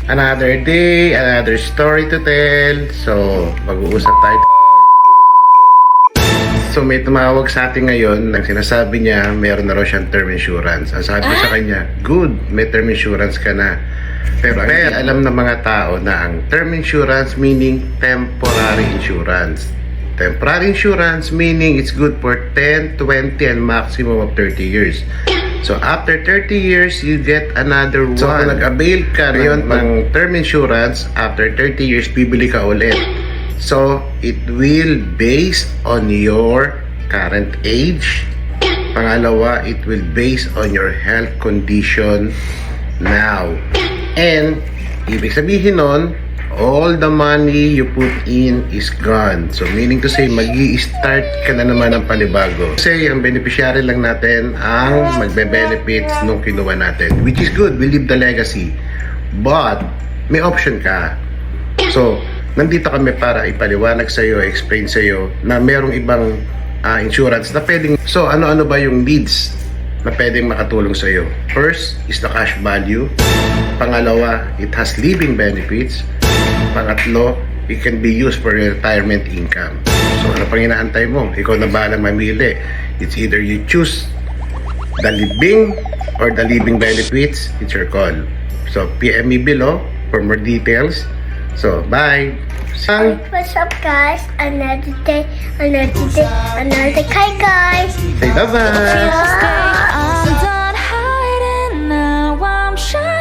Another day, another story to tell. So, mag-uusap tayo. So, may tumawag sa atin ngayon nang sinasabi niya meron na raw siyang term insurance. Ang sabi ko sa kanya, good, may term insurance ka na. Pero alam ng mga tao na ang term insurance meaning temporary insurance. Temporary insurance meaning it's good for 10, 20, and maximum of 30 years. So, after 30 years, you get another one. So, kung nag-avail ka ngayon ng term insurance, after 30 years, bibili ka ulit. So, it will based on your current age. Pangalawa, it will based on your health condition now. And, ibig sabihin nun, all the money you put in is gone. So, meaning to say, mag-i-start ka na naman ng panibago. Kasi, ang beneficiary lang natin ang magbe-benefits nung kinuha natin. Which is good, we leave the legacy. But, may option ka. So, nandito kami para ipaliwanag sa'yo, explain sa'yo na merong ibang insurance na pwedeng... So, ano-ano ba yung needs na pwedeng makatulong sa'yo? First is the cash value. Pangalawa, it has living benefits. Pangatlo, it can be used for retirement income. So, ano pang inaantay mo? Ikaw na bahalang mamili. It's either you choose the living or the living benefits. It's your call. So, PM me below for more details. So, bye! What's up, guys? Another day. Hi, guys. Say bye-bye! I'm done hiding now, I'm sure